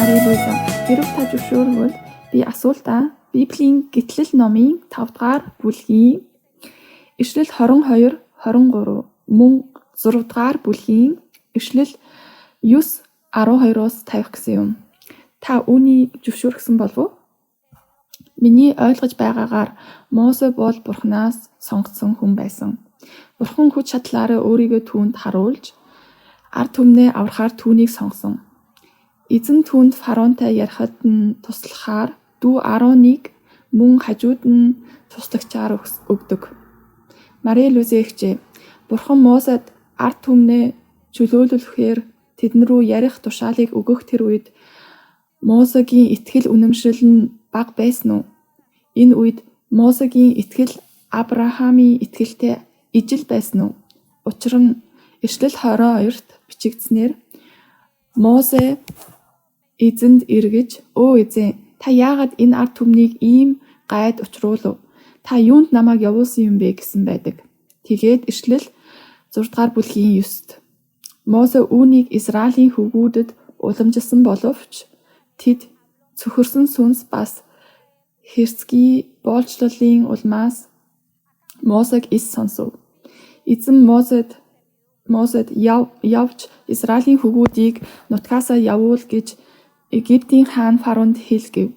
Мари Луиза. Хэрв та зөвшөөрвөл би асуултаа Библийн Гитлэл номын 5 дугаар бүлгийн Ишлэл 22, 23 мөн 6 дугаар бүлгийн Ишлэл 9, 12-оос тавих гэсэн юм. Та үүнийг зөвшөөрсөн болов уу? Миний ойлгож байгаагаар Мосе бол Бурханаас сонгогдсон хүн байсан. Бурхан хүч чадлаараа өөрийгөө түүнд харуулж ард түмнээ аврахаар түүнийг сонгосон. Эзэн түүнд фараонтай ярихад нь туслахаар дүү Ароныг мөн хажууд нь туслагчаар өгдөг. Мари Луиза эхчээ. Бурхан Мосед ард түмнээ чөлөөлүүлэхээр тэдэн рүү ярих тушаалыг өгөх тэр үед Мосегийн итгэл үнэмшил нь бага байсан уу? Энэ үед Мосегийн итгэл Авраамийн итгэлтэй ижил байсан уу? Учир нь Ишлэл 22-т бичигдснээр Мосе эзэнд эргэж "Өө эзэн, та яагаад энэ ард түмнийг ийм гайд учруулав? Та юунд намайг явуулсан юм бэ?" гэсэн байдаг. Тэгээд Ишлэл 6 дугаар бүлгийн 9-т Мосе үүнийг Израилийн хөвгүүдэд уламжилсан боловч тэд цөхөрсөн сүнс бас хэрцгий боолчлолын улмаас Мосег эс сонсов. Эзэн Мосед явж Израилийн хөвгүүдийг нутгаасаа явуул гэж Египтийн хаан фараонд хэлгэв.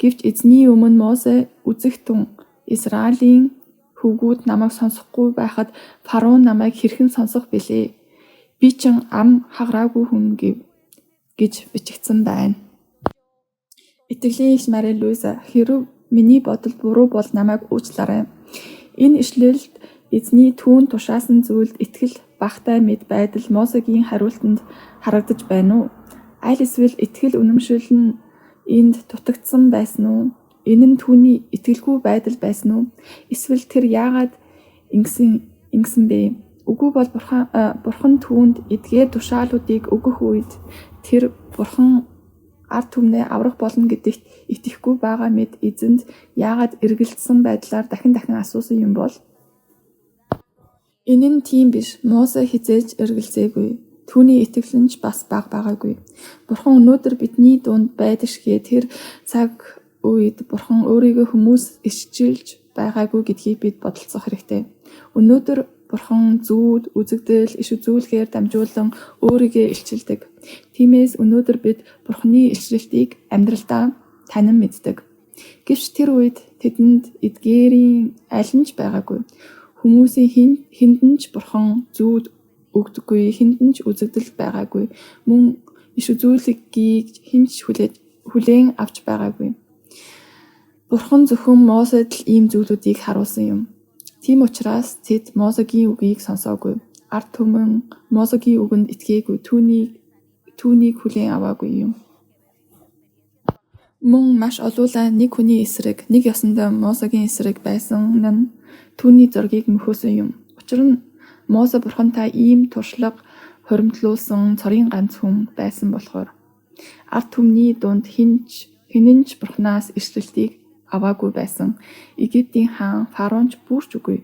Гэвч эзний өмнө Мосе үзэх тун Израилийн хөвгүүд намайг сонсохгүй байхад фараон намайг хэрхэн сонсох билээ? Би чин ам хагараагүй хүн гэж бичигдсэн байна. Итгэлийн эгч Мари Луиза, хэрв миний бодол буруу бол намайг уучлаарай. Энэ ишлэлд эзний түүн тушаасан зүйлд итгэл багтай мэд байдал Мосегийн хариултанд харагдаж байна уу? Аль эсвэл итгэл үнэмшил нь энд дутагдсан байсан уу? Энэ нь түүний итгэлгүй байдал байсан уу? Эсвэл тэр яагаад ингэсэн бэ? Үгүй бол бурхан түүнд эдгээр тушаалуудыг өгөх үед тэр бурхан ард түмнээ аврах болно гэдэгт итгэхгүй байгаа мэд эзэнд яагаад эргэлдсэн байдлаар дахин асуусан юм бол? Энэ нь тийм биш. Мосе хизээж эргэлзээгүй. Түүний итгэл нь ч бас бага байгаагүй. Бурхан өнөөдөр бидний дунд байдаг шигээ тэр цаг үед бурхан өөрийгөө хүмүүс ишжилж байгаагүй гэдгийг бид бодолцох хэрэгтэй. Өнөөдөр бурхан зүуд, үзэгдэл, иш үзүүлгээр дамжуулан өөрийгөө илчилдэг. Тиймээс өнөөдөр бид бурханы илчлэлтийг амьдралдаа танин мэддэг. Гэвч тэр үед тэдэнд эдгээрийн аль нь ч байгаагүй. Хүмүүсийн хиндэн ч бурхан зүуд өгдөггүй, хиндэн ч үзэгдэл байгаагүй. Мөн иш үзүүлгийг хинч хүлээн авч байгаагүй. Бурхан зөвхөн Мосед л ийм зүйлүүдийг харуулсан юм. Тийм учраас тэд Мосегийн үгийг сонсоогүй. Ард түмэн Мосегийн үгэнд итгээгүй, түүнийг хүлээн аваагүй юм. Мөн маш олуулаа нэг хүний эсрэг, нэг ёсондоо Мосегийн эсрэг байсан нь түүний зургийг мөхөөсөн юм. Учир нь Мосе бурхантай ийм туршлага хуримтлуулсан цорын ганц хүн байсан болохоор ард түмний дунд хинэн ч бурханаас ишлэлтийг аваагүй байсан. Египтийн хаан фараон ч бүрч үгүй.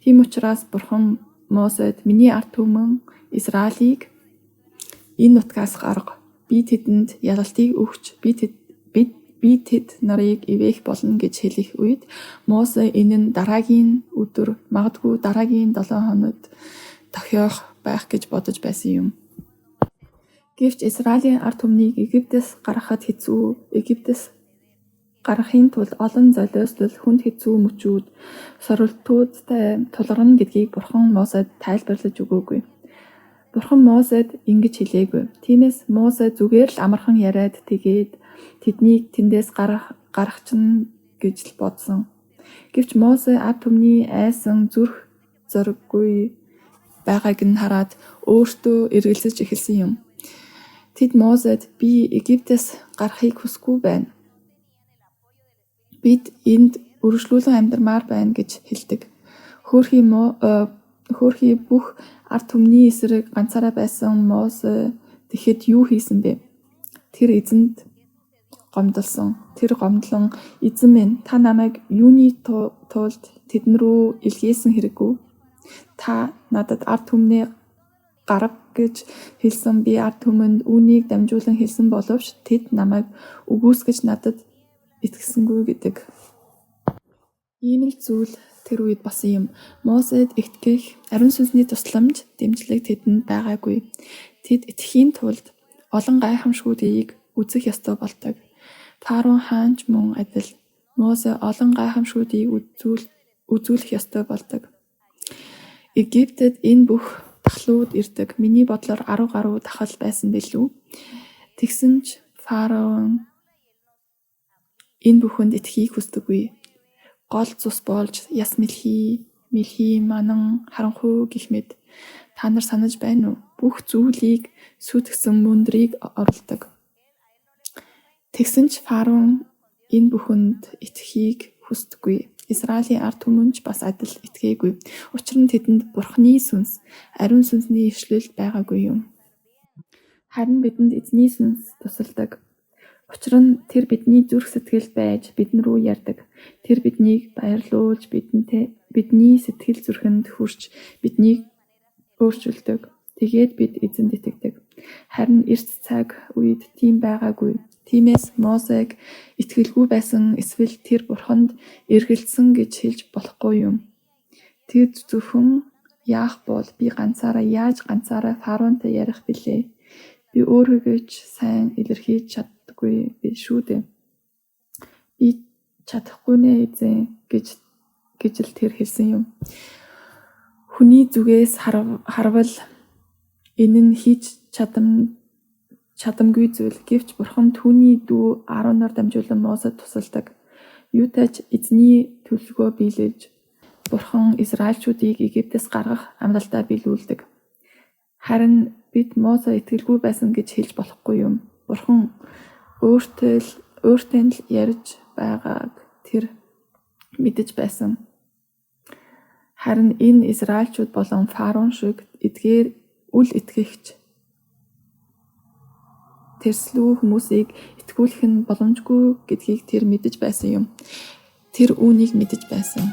Тийм учраас бурхан Мосед "Миний ард түмэн Израилийг энэ нутгаас гарга. Би тэдэнд ялалтыг өгч би тэд нарыг ивэх болно" гэж хэлэх үед Мосе энэ нь дараагийн өдөр, магадгүй дараагийн 7 хоногт тохиох байх гэж бодож байсан юм. Гэвч Израилийн ард түмнийг Египтээс гаргахад хэцүү, Египтээс гаргахын тулд олон золиослол, хүнд хэцүү мөчүүд, сорилтуудтай тулгарна гэдгийг бурхан Мосед тайлбарлаж өгөөгүй. Бурхан Мосед ингэж хэлээгүй. Тиймээс Мосе зүгээр л амархан яриад тэгээд тэднийг тэндээс гарах чинь гэж л бодсон. Гэвч Мосе ард түмний айсан зүрх зориггүй байгааг нь хараад өөртөө эргэлзэж эхэлсэн юм. Тэд Мосед "Би Египтээс гарахыг хүсэхгүй байна. Бид энд үргэлжлүүлэн амьдармаар байна" гэж хэлдэг. Хөөрхий бүх ард түмний эсрэг ганцаараа байсан Мосе тэгэхэд юу хийсэн бэ? Тэр эзэнд гомдолсон. Тэр гомдлон "Эзэн минь, та намайг юуны тулд тэдэн рүү илгээсэн хэрэггүй? Та надад ард түмнээ гарав гэж хэлсэн би ард түмэнд үүнийг дамжуулан хэлсэн боловч тэд намайг үгүйсгэж надад итгэсэнгүй гэдэг. Ийм л зүйл тэр үед болсон юм. Мосед итгэх ариун сүнсний тусламж, дэмжлэг тэдэнд байгаагүй. Тэд итгэхийн тулд олон гайхамшгуудыг үзэх ёстой болдог. Фараон хаан ч мөн адил Мосе олон гайхамшгуудыг үзүүлэх ёстой болдог. Египтэд энэ бүх дахлууд ирдэг. Миний бодлоор 10 гаруй дахал байсан билүү. Тэгсэн ч Фараон энэ бүхэнд итгэхийг хүсдэггүй. Гол цус болж яс мэлхий манан харанхуй гэх мэт та нар санаж байна уу? Бүх зүйлийг сүйтгэсэн мөндрийг оруулдаг. Тэгсэн ч Фараон энэ бүхэнд итгэхийг хүсдэггүй. Израилийн ард түмэн ч бас адил итгээгүй. Учир нь тэдэнд Бурхны сүнс, ариун сүнсний ишлэл байгаагүй юм. Харин бидэнд эзний сүнс тусалдаг. Учир нь тэр бидний зүрх сэтгэл байж бидэн рүү ярьдаг. Тэр биднийг баярлуулж бидний сэтгэл зүрхэнд хүрч биднийг өөрчилдөг. Тэгээд бид эзэнд итгэдэг. Харин эрт цаг үед тийм байгаагүй. Тиймээс Мосег итгэлгүй байсан эсвэл тэр бурханд эргэлзсэн гэж хэлж болохгүй юм. Тэр зөвхөн яах бол би яаж ганцаараа Фараонтай ярих билээ? Би өөрийгөө ч сайн илэрхийлж чаддаггүй би шүү дээ. Би чадахгүй нэ эзэн гэж л тэр хэлсэн юм. Хүний зүгээс харвал энэ нь хийж чадамгүй зүйл. Гэвч бурхан түүний дүү Ароноор дамжуулан Мосед тусалдаг. Юутай ч эзний төлөвлөгөө биелүүлж бурхан Израильчүүдийг Египтээс гаргах амлалтаа биелүүлдэг. Харин бид Мосе итгэлгүй байсан гэж хэлж болохгүй юм. Бурхан өөртөө л ярьж байгааг тэр мэдэж байсан. Харин энэ Израильчууд болон Фараон шиг эдгээр үл итгэгч тэрслүү хүмүүсийг итгүүлэх нь боломжгүй гэдгийг тэр мэдэж байсан юм. Тэр үүнийг мэдэж байсан.